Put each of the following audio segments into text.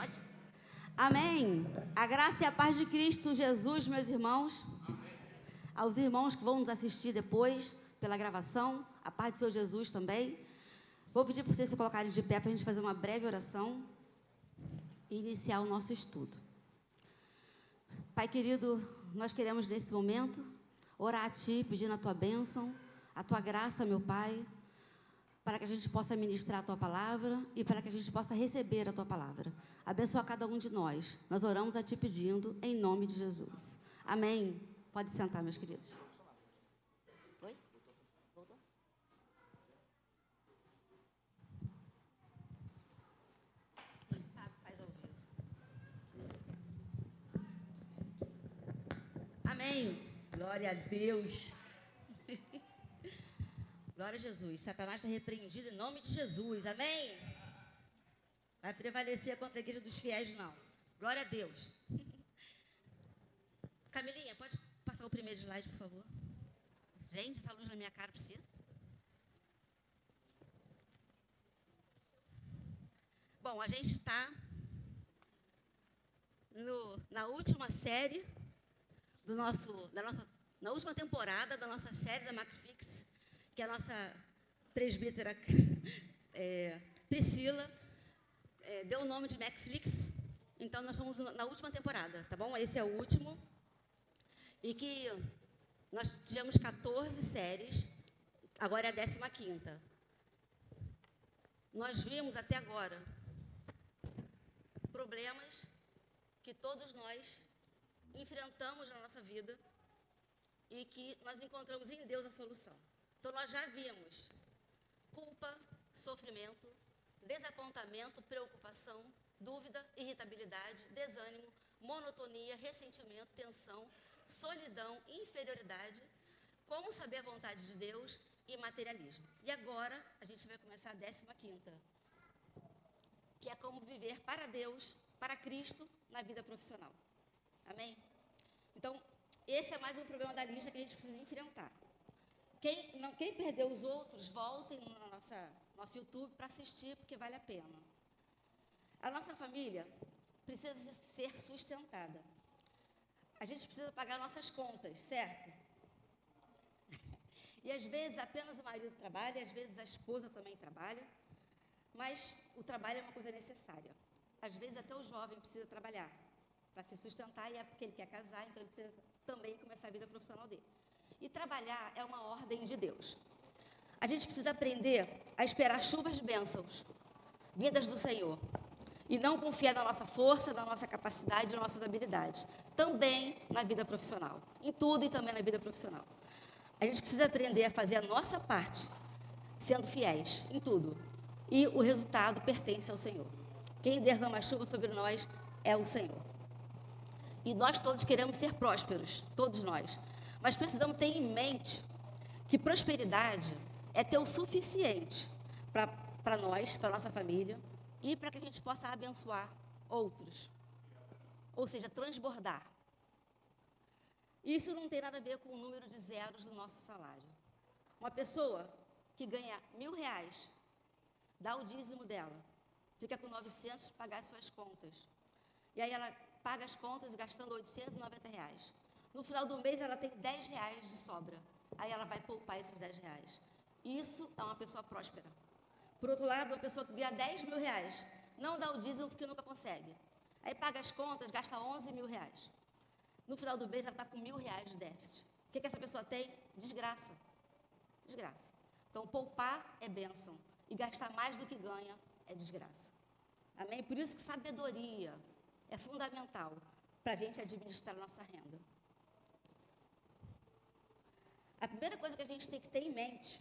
Pode? Amém. A graça e a paz de Cristo Jesus, meus irmãos. Aos irmãos que vão nos assistir depois, pela gravação, a paz do Senhor Jesus também. Vou pedir para vocês se colocarem de pé para a gente fazer uma breve oração e iniciar o nosso estudo. Pai querido, nós queremos nesse momento orar a Ti, pedindo a Tua bênção, a Tua graça, meu Pai, para que a gente possa ministrar a Tua palavra e para que a gente possa receber a Tua palavra. Abençoa cada um de nós. Nós oramos a Ti pedindo, em nome de Jesus. Amém. Pode sentar, meus queridos. Oi? Voltou? Quem sabe faz ao vivo. Amém. Glória a Deus. Glória a Jesus. Satanás está repreendido em nome de Jesus. Amém? Vai prevalecer contra a igreja dos fiéis, não. Glória a Deus. Camilinha, pode passar o primeiro slide, por favor? Gente, essa luz na minha cara precisa? Bom, a gente está na última série na última temporada da nossa série da Macfix, que a nossa presbítera Priscila deu o nome de Macflix. Então, nós estamos na última temporada, tá bom? Esse é o último. E que nós tivemos 14 séries, agora é a 15ª. Nós vimos até agora problemas que todos nós enfrentamos na nossa vida e que nós encontramos em Deus a solução. Então, nós já vimos culpa, sofrimento, desapontamento, preocupação, dúvida, irritabilidade, desânimo, monotonia, ressentimento, tensão, solidão, inferioridade, como saber a vontade de Deus e materialismo. E agora, a gente vai começar a 15ª, que é como viver para Deus, para Cristo, na vida profissional. Amém? Então, esse é mais um problema da lista que a gente precisa enfrentar. Quem perdeu os outros, voltem no nosso YouTube para assistir, porque vale a pena. A nossa família precisa ser sustentada. A gente precisa pagar nossas contas, certo? E às vezes apenas o marido trabalha, às vezes a esposa também trabalha, mas o trabalho é uma coisa necessária. Às vezes até o jovem precisa trabalhar para se sustentar, e é porque ele quer casar, então ele precisa também começar a vida profissional dele. E trabalhar é uma ordem de Deus. A gente precisa aprender a esperar chuvas de bênçãos, vindas do Senhor, e não confiar na nossa força, na nossa capacidade, nas nossas habilidades. Também na vida profissional, em tudo e também na vida profissional. A gente precisa aprender a fazer a nossa parte, sendo fiéis em tudo. E o resultado pertence ao Senhor. Quem derrama a chuva sobre nós é o Senhor. E nós todos queremos ser prósperos, todos nós. Mas precisamos ter em mente que prosperidade é ter o suficiente para nós, para a nossa família, e para que a gente possa abençoar outros. Ou seja, transbordar. Isso não tem nada a ver com o número de zeros do nosso salário. Uma pessoa que ganha R$1.000, dá o dízimo dela, fica com 900 para pagar as suas contas. E aí ela paga as contas gastando R$890. No final do mês ela tem R$10 de sobra. Aí ela vai poupar esses R$10. Isso é uma pessoa próspera. Por outro lado, uma pessoa que ganha R$10.000, não dá o dízimo porque nunca consegue. Aí paga as contas, gasta R$11.000. No final do mês ela está com R$1.000 de déficit. O que essa pessoa tem? Desgraça. Desgraça. Então, poupar é bênção. E gastar mais do que ganha é desgraça. Amém? Por isso que sabedoria é fundamental para a gente administrar a nossa renda. A primeira coisa que a gente tem que ter em mente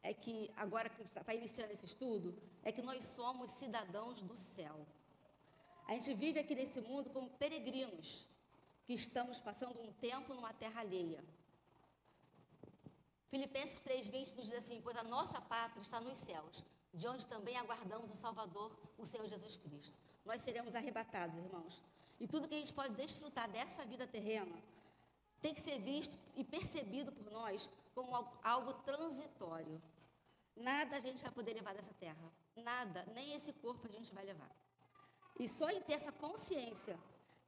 é que, agora que está iniciando esse estudo, é que nós somos cidadãos do céu. A gente vive aqui nesse mundo como peregrinos, que estamos passando um tempo numa terra alheia. Filipenses 3:20 nos diz assim: pois a nossa pátria está nos céus, de onde também aguardamos o Salvador, o Senhor Jesus Cristo. Nós seremos arrebatados, irmãos. E tudo que a gente pode desfrutar dessa vida terrena tem que ser visto e percebido por nós como algo transitório. Nada a gente vai poder levar dessa terra. Nada, nem esse corpo a gente vai levar. E só em ter essa consciência,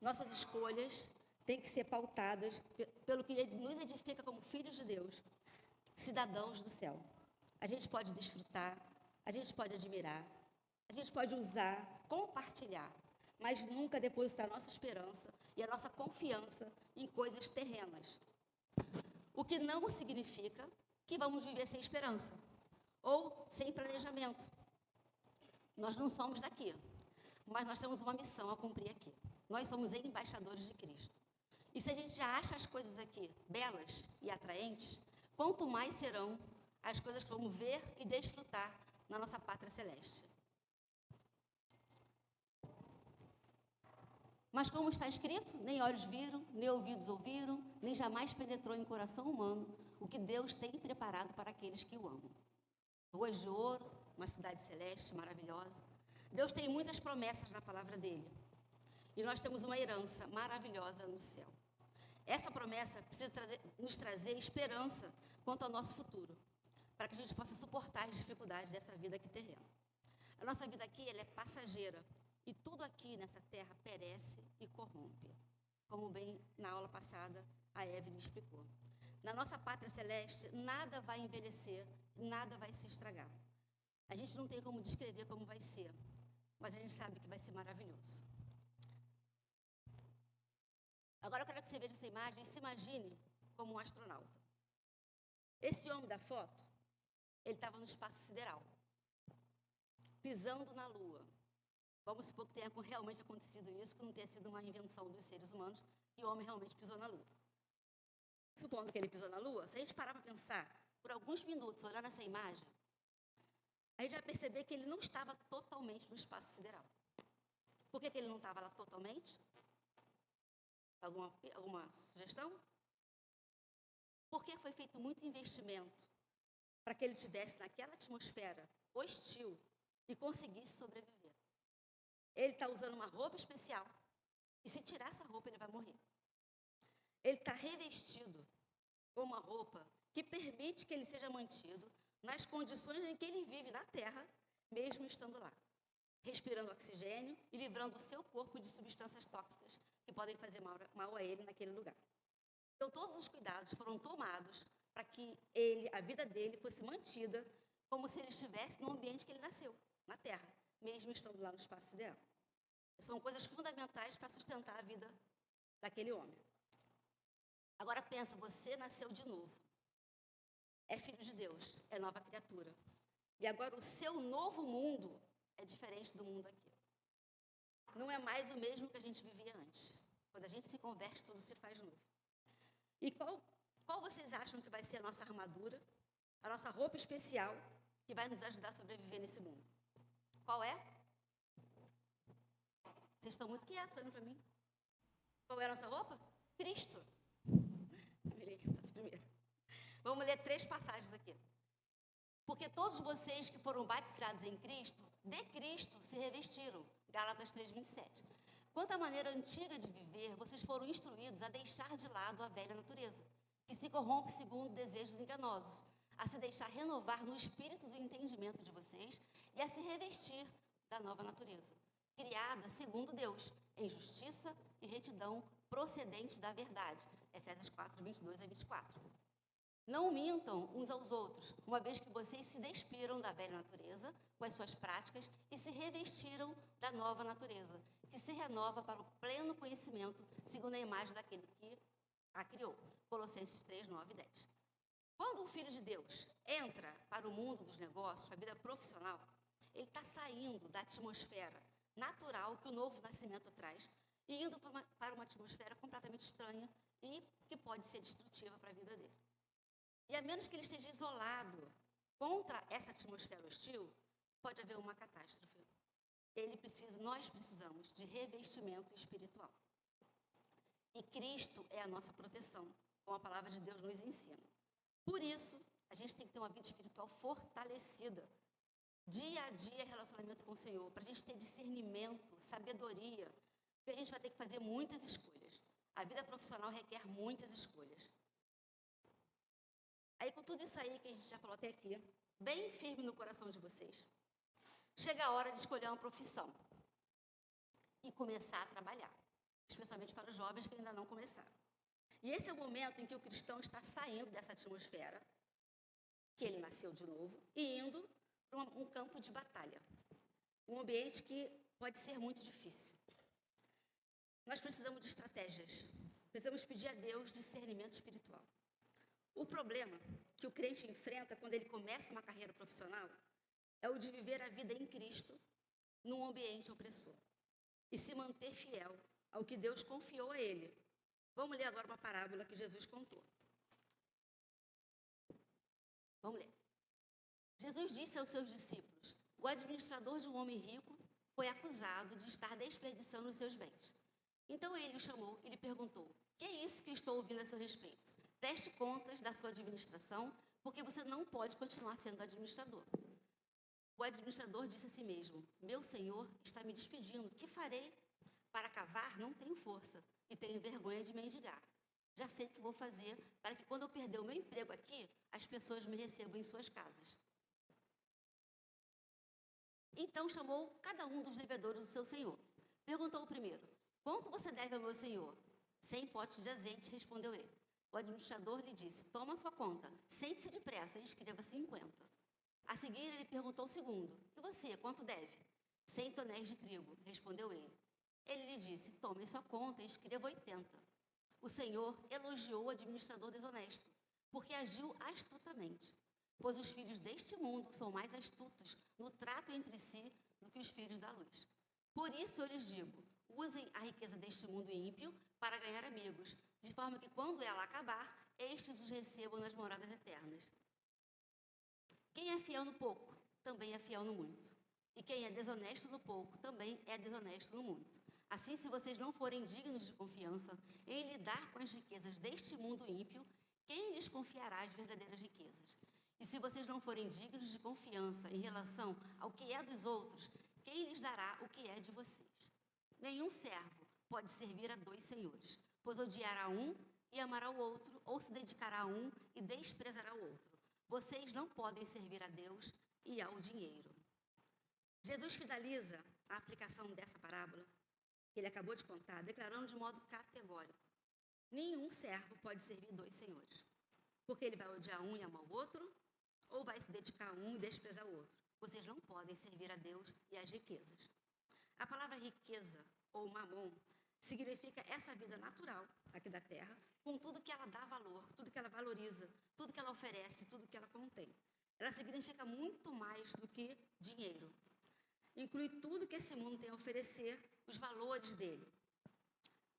nossas escolhas têm que ser pautadas pelo que nos edifica como filhos de Deus, cidadãos do céu. A gente pode desfrutar, a gente pode admirar, a gente pode usar, compartilhar, mas nunca depositar nossa esperança e a nossa confiança em coisas terrenas. O que não significa que vamos viver sem esperança ou sem planejamento. Nós não somos daqui, mas nós temos uma missão a cumprir aqui. Nós somos embaixadores de Cristo. E se a gente já acha as coisas aqui belas e atraentes, quanto mais serão as coisas que vamos ver e desfrutar na nossa pátria celeste. Mas como está escrito, nem olhos viram, nem ouvidos ouviram, nem jamais penetrou em coração humano o que Deus tem preparado para aqueles que o amam. Ruas de ouro, uma cidade celeste maravilhosa. Deus tem muitas promessas na palavra dele. E nós temos uma herança maravilhosa no céu. Essa promessa precisa nos trazer esperança quanto ao nosso futuro, para que a gente possa suportar as dificuldades dessa vida aqui terrena. A nossa vida aqui ela é passageira e tudo aqui nessa terra perece e corrompe, como bem na aula passada a Evelyn explicou. Na nossa pátria celeste, nada vai envelhecer, nada vai se estragar. A gente não tem como descrever como vai ser, mas a gente sabe que vai ser maravilhoso. Agora eu quero que você veja essa imagem e se imagine como um astronauta. Esse homem da foto, ele estava no espaço sideral, pisando na Lua. Vamos supor que tenha realmente acontecido isso, que não tenha sido uma invenção dos seres humanos, que o homem realmente pisou na Lua. Supondo que ele pisou na Lua, se a gente parar para pensar, por alguns minutos, olhando essa imagem, a gente vai perceber que ele não estava totalmente no espaço sideral. Por que ele não estava lá totalmente? Alguma sugestão? Porque foi feito muito investimento para que ele estivesse naquela atmosfera hostil e conseguisse sobreviver. Ele está usando uma roupa especial e se tirar essa roupa ele vai morrer. Ele está revestido com uma roupa que permite que ele seja mantido nas condições em que ele vive na Terra, mesmo estando lá, respirando oxigênio e livrando o seu corpo de substâncias tóxicas que podem fazer mal a ele naquele lugar. Então, todos os cuidados foram tomados para que a vida dele fosse mantida como se ele estivesse no ambiente que ele nasceu, na Terra, mesmo estando lá no espaço sideral. São coisas fundamentais para sustentar a vida daquele homem. Agora pensa, você nasceu de novo. É filho de Deus, é nova criatura. E agora o seu novo mundo é diferente do mundo aqui. Não é mais o mesmo que a gente vivia antes. Quando a gente se converte, tudo se faz novo. E qual vocês acham que vai ser a nossa armadura, a nossa roupa especial, que vai nos ajudar a sobreviver nesse mundo? Qual é? Vocês estão muito quietos olhando para mim. Qual é a nossa roupa? Cristo. Vamos ler 3 passagens aqui. Porque todos vocês que foram batizados em Cristo, de Cristo se revestiram. Gálatas 3:27. Quanto à maneira antiga de viver, vocês foram instruídos a deixar de lado a velha natureza, que se corrompe segundo desejos enganosos, a se deixar renovar no espírito do entendimento de vocês e a se revestir da nova natureza, criada segundo Deus, em justiça e retidão procedentes da verdade. Efésios 4:22-24. Não mintam uns aos outros, uma vez que vocês se despiram da velha natureza com as suas práticas e se revestiram da nova natureza, que se renova para o pleno conhecimento, segundo a imagem daquele que a criou. Colossenses 3:9-10. Quando o Filho de Deus entra para o mundo dos negócios, para a vida profissional, ele está saindo da atmosfera natural que o novo nascimento traz e indo para uma atmosfera completamente estranha e que pode ser destrutiva para a vida dele. E a menos que ele esteja isolado contra essa atmosfera hostil, pode haver uma catástrofe. Nós precisamos de revestimento espiritual. E Cristo é a nossa proteção, como a palavra de Deus nos ensina. Por isso, a gente tem que ter uma vida espiritual fortalecida. Dia a dia, relacionamento com o Senhor, para a gente ter discernimento, sabedoria, porque a gente vai ter que fazer muitas escolhas. A vida profissional requer muitas escolhas. Aí, com tudo isso aí que a gente já falou até aqui, bem firme no coração de vocês, chega a hora de escolher uma profissão. e começar a trabalhar, especialmente para os jovens que ainda não começaram. E esse é o momento em que o cristão está saindo dessa atmosfera, que ele nasceu de novo, e indo para um campo de batalha, um ambiente que pode ser muito difícil. Nós precisamos de estratégias, precisamos pedir a Deus discernimento espiritual. O problema que o crente enfrenta quando ele começa uma carreira profissional é o de viver a vida em Cristo num ambiente opressor e se manter fiel ao que Deus confiou a ele. Vamos ler agora uma parábola que Jesus contou. Vamos ler. Jesus disse aos seus discípulos: o administrador de um homem rico foi acusado de estar desperdiçando os seus bens. Então ele o chamou e lhe perguntou: que é isso que estou ouvindo a seu respeito? Preste contas da sua administração, porque você não pode continuar sendo administrador. O administrador disse a si mesmo: meu senhor está me despedindo, que farei? Para cavar não tenho força e tenho vergonha de mendigar. Já sei o que vou fazer para que quando eu perder o meu emprego aqui, as pessoas me recebam em suas casas. Então chamou cada um dos devedores do seu senhor. Perguntou o primeiro: quanto você deve ao meu senhor? 100 potes de azeite, respondeu ele. O administrador lhe disse: toma sua conta, sente-se depressa e escreva 50. A seguir ele perguntou ao segundo: e você, quanto deve? 100 tonéis de trigo, respondeu ele. Ele lhe disse: tome sua conta e escreva 80. O senhor elogiou o administrador desonesto, porque agiu astutamente. Pois os filhos deste mundo são mais astutos no trato entre si do que os filhos da luz. Por isso eu lhes digo: usem a riqueza deste mundo ímpio para ganhar amigos, de forma que quando ela acabar, estes os recebam nas moradas eternas. Quem é fiel no pouco, também é fiel no muito. E quem é desonesto no pouco, também é desonesto no muito. Assim, se vocês não forem dignos de confiança em lidar com as riquezas deste mundo ímpio, quem lhes confiará as verdadeiras riquezas? E se vocês não forem dignos de confiança em relação ao que é dos outros, quem lhes dará o que é de vocês? Nenhum servo pode servir a 2 senhores, pois odiará um e amará o outro, ou se dedicará a um e desprezará o outro. Vocês não podem servir a Deus e ao dinheiro. Jesus finaliza a aplicação dessa parábola, que ele acabou de contar, declarando de modo categórico: nenhum servo pode servir 2 senhores, porque ele vai odiar um e amar o outro, ou vai se dedicar a um e desprezar o outro. Vocês não podem servir a Deus e às riquezas. A palavra riqueza, ou mamon, significa essa vida natural aqui da terra, com tudo que ela dá valor, tudo que ela valoriza, tudo que ela oferece, tudo que ela contém. Ela significa muito mais do que dinheiro. Inclui tudo que esse mundo tem a oferecer, os valores dele.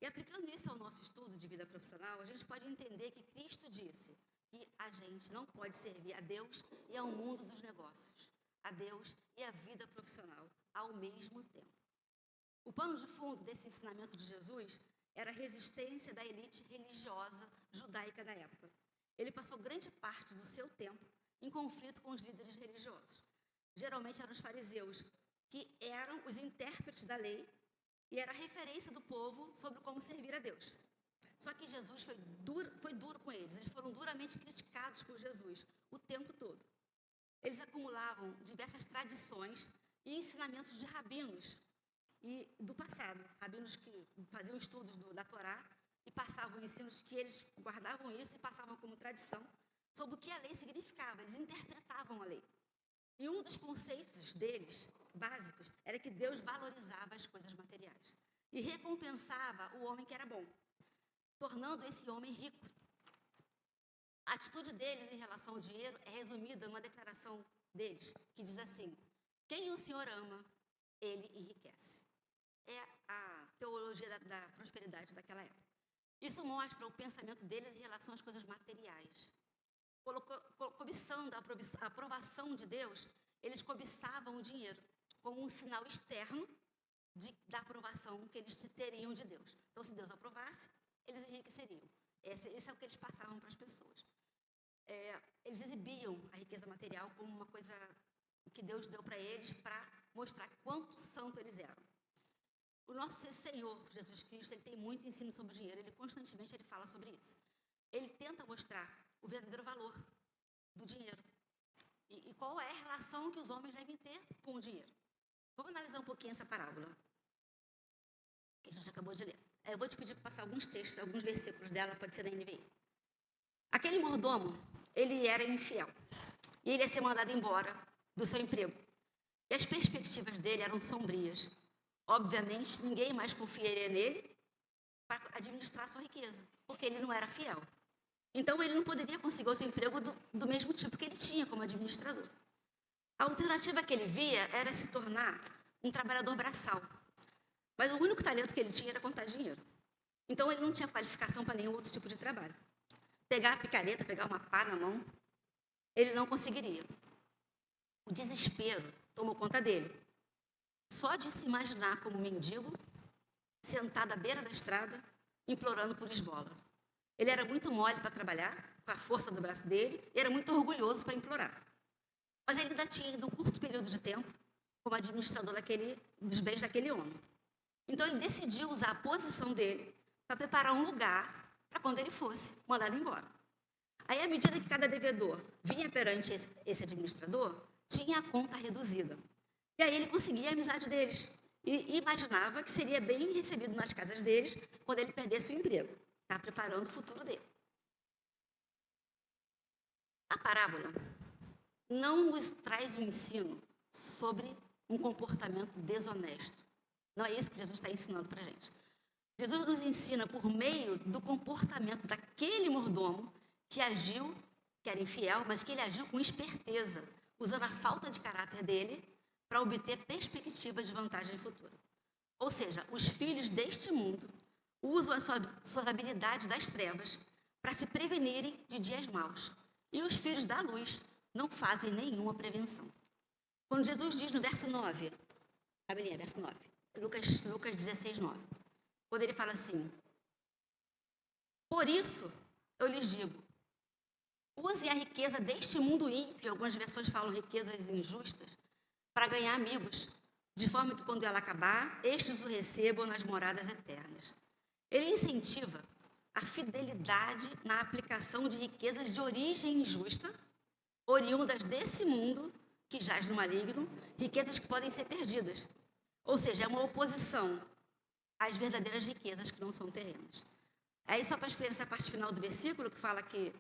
E aplicando isso ao nosso estudo de vida profissional, a gente pode entender que Cristo disse que a gente não pode servir a Deus e ao mundo dos negócios, a Deus e a vida profissional ao mesmo tempo. O pano de fundo desse ensinamento de Jesus era a resistência da elite religiosa judaica da época. Ele passou grande parte do seu tempo em conflito com os líderes religiosos. Geralmente eram os fariseus, que eram os intérpretes da lei e era a referência do povo sobre como servir a Deus. Só que Jesus foi duro com eles. Eles foram duramente criticados por Jesus o tempo todo. Eles acumulavam diversas tradições e ensinamentos de rabinos e do passado. Rabinos que faziam estudos da Torá e passavam ensinos que eles guardavam isso e passavam como tradição sobre o que a lei significava. Eles interpretavam a lei. E um dos conceitos deles, básicos, era que Deus valorizava as coisas materiais e recompensava o homem que era bom, tornando esse homem rico. A atitude deles em relação ao dinheiro é resumida numa declaração deles, que diz assim: quem o Senhor ama, ele enriquece. É a teologia da prosperidade daquela época. Isso mostra o pensamento deles em relação às coisas materiais. Cobiçando a aprovação de Deus, eles cobiçavam o dinheiro como um sinal externo da aprovação que eles teriam de Deus. Então, se Deus aprovasse, eles enriqueceriam. Esse é o que eles passavam para as pessoas. Eles exibiam a riqueza material como uma coisa que Deus deu para eles para mostrar quanto santo eles eram. O nosso Senhor, Jesus Cristo, ele tem muito ensino sobre o dinheiro. Ele constantemente fala sobre isso. Ele tenta mostrar o verdadeiro valor do dinheiro. E qual é a relação que os homens devem ter com o dinheiro. Vamos analisar um pouquinho essa parábola. que a gente acabou de ler. Eu vou te pedir para passar alguns textos, alguns versículos dela, pode ser da NVI. Aquele mordomo, ele era infiel. E ele ia ser mandado embora do seu emprego. E as perspectivas dele eram sombrias. Obviamente, ninguém mais confiaria nele para administrar a sua riqueza, porque ele não era fiel. Então, ele não poderia conseguir outro emprego do mesmo tipo que ele tinha como administrador. A alternativa que ele via era se tornar um trabalhador braçal. Mas o único talento que ele tinha era contar dinheiro. Então, ele não tinha qualificação para nenhum outro tipo de trabalho. Pegar a picareta, pegar uma pá na mão, ele não conseguiria. O desespero tomou conta dele. Só de se imaginar como mendigo, sentado à beira da estrada, implorando por esmola. Ele era muito mole para trabalhar, com a força do braço dele, e era muito orgulhoso para implorar. Mas ele ainda tinha um curto período de tempo como administrador dos bens daquele homem. Então, ele decidiu usar a posição dele para preparar um lugar para quando ele fosse mandado embora. Aí, à medida que cada devedor vinha perante esse administrador, tinha a conta reduzida. E aí ele conseguia a amizade deles e imaginava que seria bem recebido nas casas deles quando ele perdesse o emprego. Está preparando o futuro dele. A parábola não nos traz um ensino sobre um comportamento desonesto. Não é isso que Jesus está ensinando para a gente. Jesus nos ensina por meio do comportamento daquele mordomo que agiu, que era infiel, mas que ele agiu com esperteza, usando a falta de caráter dele para obter perspectivas de vantagem futura. Ou seja, os filhos deste mundo usam as suas habilidades das trevas para se prevenirem de dias maus. E os filhos da luz não fazem nenhuma prevenção. Quando Jesus diz no verso 9, verso 9, Lucas 16, 9, quando ele fala assim: por isso eu lhes digo, use a riqueza deste mundo ímpio, algumas versões falam riquezas injustas, para ganhar amigos, de forma que quando ela acabar, estes o recebam nas moradas eternas. Ele incentiva a fidelidade na aplicação de riquezas de origem injusta, oriundas desse mundo que jaz no maligno, riquezas que podem ser perdidas. Ou seja, é uma oposição às verdadeiras riquezas que não são terrenas. Aí, só para esclarecer essa parte final do versículo, que fala que,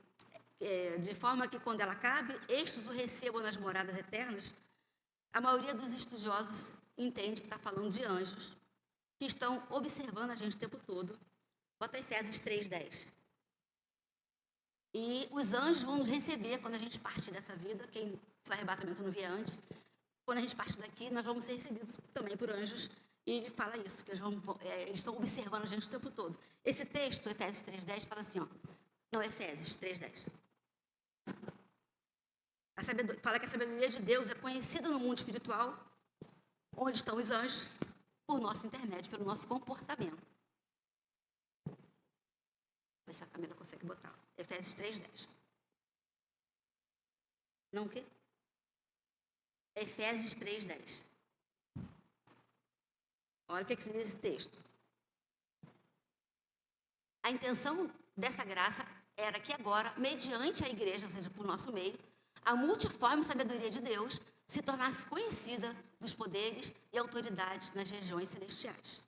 de forma que quando ela acabe, estes o recebam nas moradas eternas, a maioria dos estudiosos entende que está falando de anjos, que estão observando a gente o tempo todo. Bota Efésios 3:10. E os anjos vão nos receber quando a gente partir dessa vida, quem o arrebatamento não vier antes. Quando a gente partir daqui, nós vamos ser recebidos também por anjos. E ele fala isso, que eles estão observando a gente o tempo todo. Esse texto, Efésios 3:10, fala assim, não, Efésios 3:10. Fala que a sabedoria de Deus é conhecida no mundo espiritual, onde estão os anjos, por nosso intermédio, pelo nosso comportamento. Ver se a câmera consegue botar. Efésios 3:10. Não o quê? Efésios 3:10. Olha o que diz esse texto. A intenção dessa graça era que agora, mediante a igreja, ou seja, por nosso meio, a multiforme sabedoria de Deus se tornasse conhecida dos poderes e autoridades nas regiões celestiais,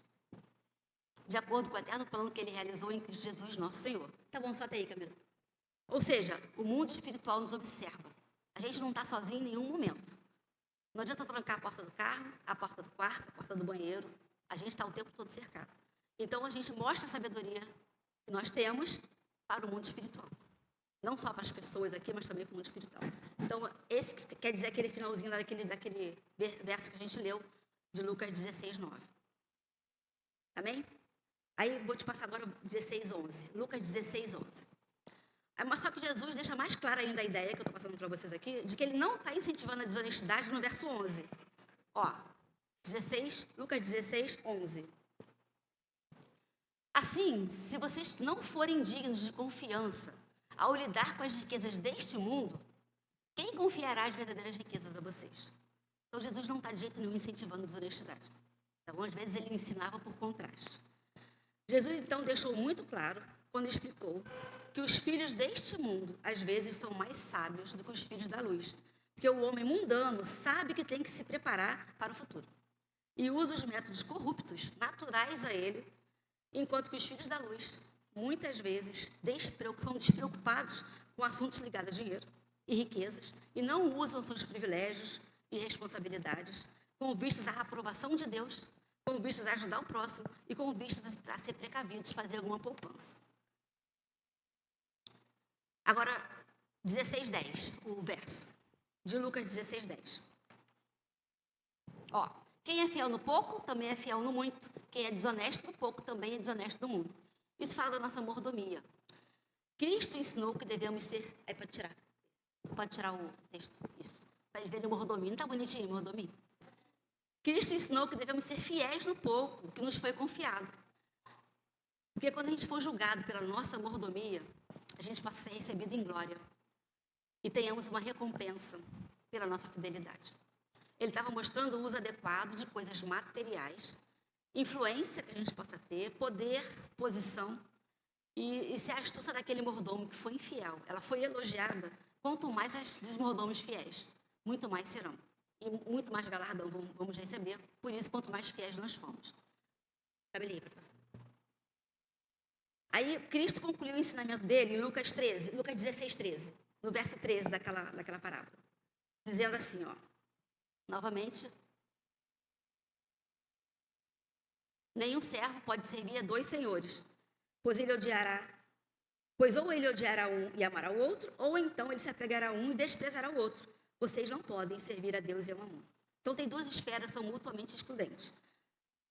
de acordo com o eterno plano que ele realizou em Cristo Jesus, nosso Senhor. Tá bom, só até aí, Camila. Ou seja, o mundo espiritual nos observa. A gente não está sozinho em nenhum momento. Não adianta trancar a porta do carro, a porta do quarto, a porta do banheiro. A gente está o tempo todo cercado. Então, a gente mostra a sabedoria que nós temos para o mundo espiritual. Não só para as pessoas aqui, mas também para o mundo espiritual. Então, esse quer dizer aquele finalzinho daquele verso que a gente leu, de Lucas 16, 9. Amém? Aí, vou te passar agora 16, 11. Lucas 16, 11. Mas só que Jesus deixa mais clara ainda a ideia que eu estou passando para vocês aqui, de que ele não está incentivando a desonestidade no verso 11. Lucas 16, 11. Assim, se vocês não forem dignos de confiança ao lidar com as riquezas deste mundo, quem confiará as verdadeiras riquezas a vocês? Então, Jesus não está de jeito nenhum incentivando a desonestidade. Então, às vezes, ele ensinava por contraste. Jesus, então, deixou muito claro, quando explicou, que os filhos deste mundo, às vezes, são mais sábios do que os filhos da luz. Porque o homem mundano sabe que tem que se preparar para o futuro. e usa os métodos corruptos, naturais a ele, enquanto que os filhos da luz, muitas vezes, são despreocupados com assuntos ligados a dinheiro e riquezas, e não usam seus privilégios e responsabilidades com vistas à aprovação de Deus, com vistas a ajudar o próximo e com vistas a ser precavidos, fazer alguma poupança. Agora, 16:10, o verso de Lucas 16:10. Ó, quem é fiel no pouco, também é fiel no muito. Quem é desonesto no pouco, também é desonesto no muito. Isso fala da nossa mordomia. Cristo ensinou que devemos ser... Pode tirar o texto, isso. Para eles verem mordomia. Não está bonitinho, mordomia? Cristo ensinou que devemos ser fiéis no pouco, que nos foi confiado. Porque quando a gente for julgado pela nossa mordomia, a gente possa ser recebido em glória. E tenhamos uma recompensa pela nossa fidelidade. Ele estava mostrando o uso adequado de coisas materiais, influência que a gente possa ter, poder, posição, e se a astúcia daquele mordomo que foi infiel, ela foi elogiada, quanto mais as dos mordomos fiéis, muito mais serão. E muito mais galardão vamos receber, por isso, quanto mais fiéis nós fomos. Cabelinho para passar. Aí, Cristo concluiu o ensinamento dele em Lucas 16:13, no verso 13 daquela parábola, dizendo assim, ó, novamente, nenhum servo pode servir a 2 senhores, pois ou ele odiará um e amará o outro, ou então ele se apegará a um e desprezará o outro. Vocês não podem servir a Deus e a Mamon. Então, tem 2 esferas, são mutuamente excludentes.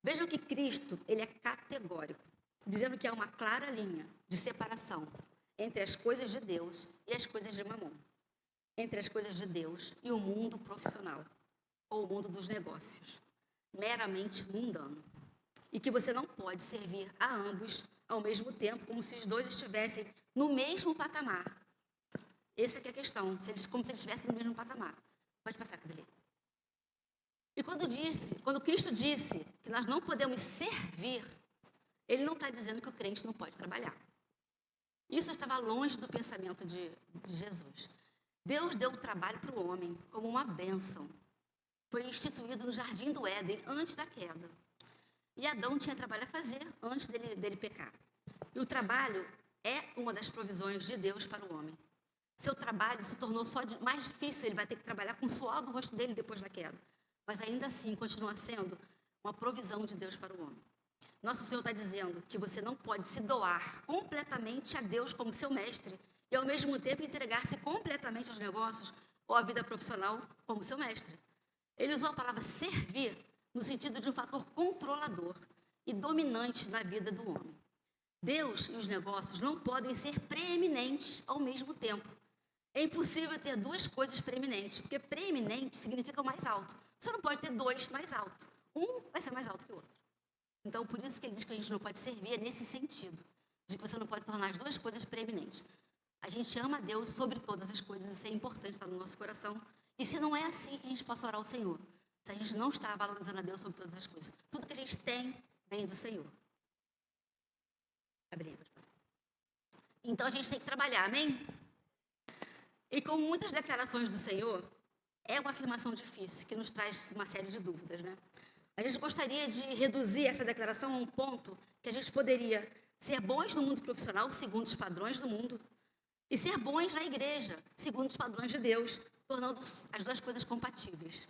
Vejam que Cristo, ele é categórico, dizendo que há uma clara linha de separação entre as coisas de Deus e as coisas de Mamon, entre as coisas de Deus e o mundo profissional, ou o mundo dos negócios, meramente mundano. E que você não pode servir a ambos ao mesmo tempo, como se os 2 estivessem no mesmo patamar. Essa é a questão, como se eles estivessem no mesmo patamar. Pode passar, cabelinho. E quando Cristo disse que nós não podemos servir, ele não está dizendo que o crente não pode trabalhar. Isso estava longe do pensamento de Jesus. Deus deu o trabalho para o homem como uma bênção. Foi instituído no jardim do Éden antes da queda. E Adão tinha trabalho a fazer antes dele pecar. E o trabalho é uma das provisões de Deus para o homem. Seu trabalho se tornou mais difícil, ele vai ter que trabalhar com o suor do rosto dele depois da queda. Mas ainda assim, continua sendo uma provisão de Deus para o homem. Nosso Senhor está dizendo que você não pode se doar completamente a Deus como seu mestre e, ao mesmo tempo, entregar-se completamente aos negócios ou à vida profissional como seu mestre. Ele usou a palavra servir no sentido de um fator controlador e dominante na vida do homem. Deus e os negócios não podem ser preeminentes ao mesmo tempo. É impossível ter 2 coisas preeminentes, porque preeminente significa o mais alto. Você não pode ter 2 mais altos. Um vai ser mais alto que o outro. Então, por isso que ele diz que a gente não pode servir, é nesse sentido, de que você não pode tornar as 2 coisas preeminentes. A gente ama a Deus sobre todas as coisas, isso é importante estar no nosso coração. E se não é assim que a gente possa orar ao Senhor, se a gente não está valorizando a Deus sobre todas as coisas, tudo que a gente tem vem do Senhor. Então, a gente tem que trabalhar, amém? E como muitas declarações do Senhor, é uma afirmação difícil, que nos traz uma série de dúvidas, né? A gente gostaria de reduzir essa declaração a um ponto que a gente poderia ser bons no mundo profissional, segundo os padrões do mundo, e ser bons na igreja, segundo os padrões de Deus, tornando as 2 coisas compatíveis.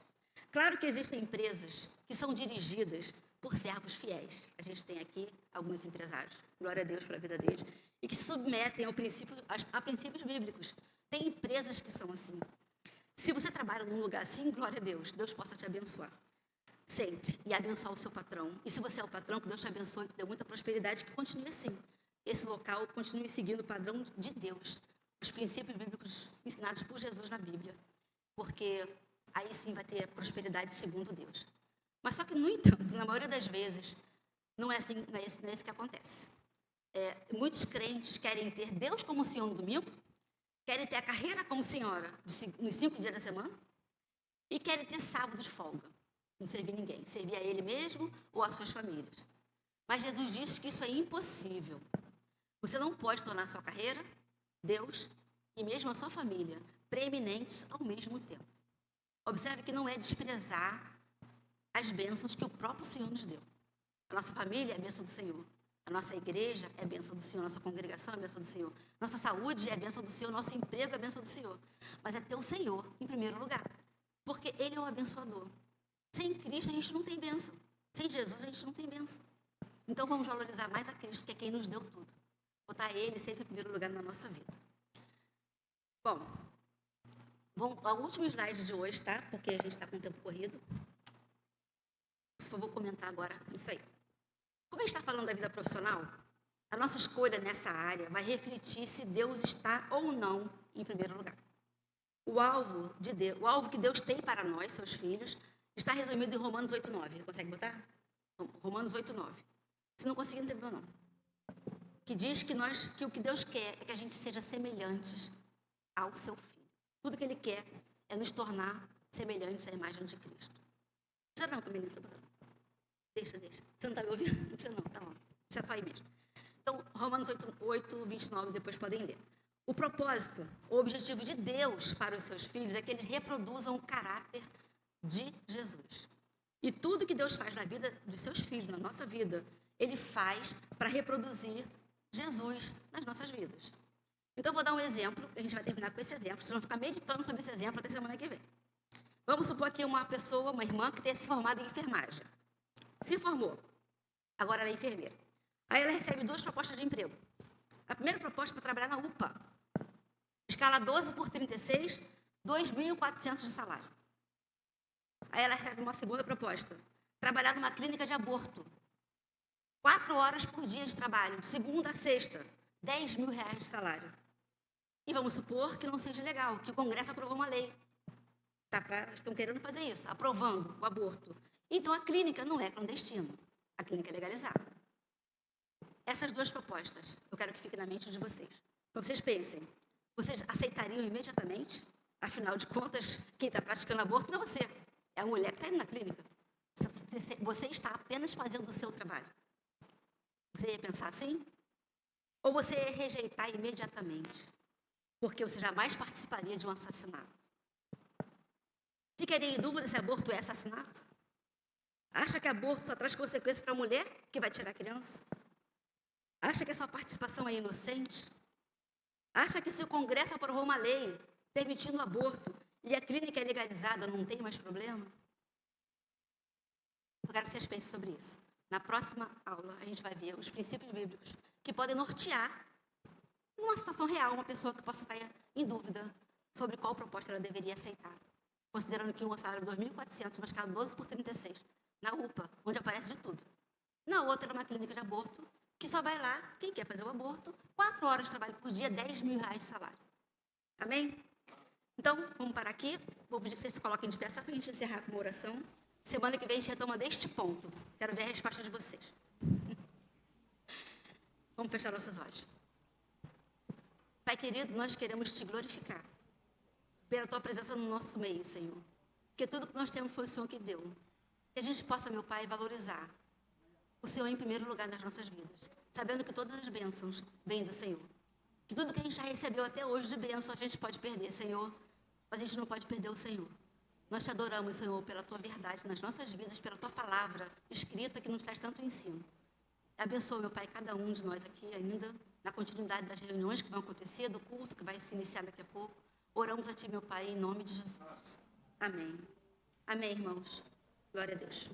Claro que existem empresas que são dirigidas por servos fiéis. A gente tem aqui alguns empresários, glória a Deus pela vida deles, e que se submetem a princípios bíblicos. Tem empresas que são assim. Se você trabalha num lugar assim, glória a Deus, Deus possa te abençoar. Sempre. E abençoar o seu patrão. E se você é o patrão, que Deus te abençoe, que dê muita prosperidade, que continue assim. Esse local continue seguindo o padrão de Deus. Os princípios bíblicos ensinados por Jesus na Bíblia. Porque aí sim vai ter prosperidade segundo Deus. Mas só que, no entanto, na maioria das vezes, não é assim, não é isso que acontece. Muitos crentes querem ter Deus como Senhor no domingo, querem ter a carreira como senhora nos 5 dias da semana e querem ter sábado de folga. Não servir ninguém, servir a ele mesmo ou às suas famílias. Mas Jesus disse que isso é impossível. Você não pode tornar a sua carreira, Deus e mesmo a sua família preeminentes ao mesmo tempo. Observe que não é desprezar as bênçãos que o próprio Senhor nos deu. A nossa família é a bênção do Senhor. A nossa igreja é a bênção do Senhor. Nossa congregação é a bênção do Senhor. Nossa saúde é a bênção do Senhor. Nosso emprego é a bênção do Senhor. Mas é ter o Senhor em primeiro lugar. Porque Ele é o abençoador. Sem Cristo a gente não tem bênção. Sem Jesus a gente não tem bênção. Então vamos valorizar mais a Cristo, que é quem nos deu tudo. Botar Ele sempre em primeiro lugar na nossa vida. Bom, vamos ao último slide de hoje, tá? Porque a gente está com o tempo corrido. Só vou comentar agora isso aí. Como a gente está falando da vida profissional, a nossa escolha nessa área vai refletir se Deus está ou não em primeiro lugar. O alvo que Deus tem para nós, seus filhos, está resumido em Romanos 8:9. Consegue botar? Romanos 8:9. Se não conseguir, não tem problema não. Que diz que o que Deus quer é que a gente seja semelhantes ao seu Filho. Tudo que Ele quer é nos tornar semelhantes à imagem de Cristo. Não precisa não, Camila, não precisa botar não. Deixa. Você não está me ouvindo? Não precisa não, tá bom. Deixa só aí mesmo. Então, Romanos 8:29, depois podem ler. O propósito, o objetivo de Deus para os seus filhos é que eles reproduzam o caráter de Jesus. E tudo que Deus faz na vida dos seus filhos, na nossa vida, Ele faz para reproduzir Jesus nas nossas vidas. Então, vou dar um exemplo, a gente vai terminar com esse exemplo, vocês vão ficar meditando sobre esse exemplo até semana que vem. Vamos supor aqui uma pessoa, uma irmã, que tenha se formado em enfermagem. Se formou, agora ela é enfermeira. Aí ela recebe 2 propostas de emprego. A primeira proposta é para trabalhar na UPA. Escala 12/36, 2.400 de salário. Aí ela recebe uma segunda proposta. Trabalhar numa clínica de aborto. 4 horas por dia de trabalho, de segunda a sexta. 10 mil reais de salário. E vamos supor que não seja legal, que o Congresso aprovou uma lei. Estão querendo fazer isso, aprovando o aborto. Então, a clínica não é clandestina. A clínica é legalizada. Essas 2 propostas, eu quero que fiquem na mente de vocês. Para vocês pensem, vocês aceitariam imediatamente? Afinal de contas, quem está praticando aborto não é você. É a mulher que está indo na clínica. Você está apenas fazendo o seu trabalho. Você ia pensar assim? Ou você ia rejeitar imediatamente? Porque você jamais participaria de um assassinato. Ficaria em dúvida se aborto é assassinato? Acha que aborto só traz consequências para a mulher que vai tirar a criança? Acha que a sua participação é inocente? Acha que se o Congresso aprovou uma lei permitindo o aborto e a clínica é legalizada, não tem mais problema? Eu quero que vocês pensem sobre isso. Na próxima aula, a gente vai ver os princípios bíblicos que podem nortear, numa situação real, uma pessoa que possa estar em dúvida sobre qual proposta ela deveria aceitar. Considerando que um salário de 2.400, uma escala 12/36, na UPA, onde aparece de tudo. Na outra, uma clínica de aborto, que só vai lá, quem quer fazer o aborto, 4 horas de trabalho por dia, 10 mil reais de salário. Amém? Então, vamos parar aqui. Vou pedir que vocês se coloquem de pé só para a gente encerrar com uma oração. Semana que vem a gente retoma deste ponto. Quero ver a resposta de vocês. Vamos fechar nossos olhos. Pai querido, nós queremos te glorificar pela tua presença no nosso meio, Senhor. Porque tudo que nós temos foi o Senhor que deu. Que a gente possa, meu Pai, valorizar o Senhor em primeiro lugar nas nossas vidas, sabendo que todas as bênçãos vêm do Senhor. Que tudo que a gente já recebeu até hoje de bênção a gente pode perder, Senhor, mas a gente não pode perder o Senhor. Nós te adoramos, Senhor, pela tua verdade nas nossas vidas, pela tua palavra escrita que nos traz tanto ensino. Abençoa, meu Pai, cada um de nós aqui ainda, na continuidade das reuniões que vão acontecer, do culto que vai se iniciar daqui a pouco. Oramos a ti, meu Pai, em nome de Jesus. Amém. Amém, irmãos. Glória a Deus.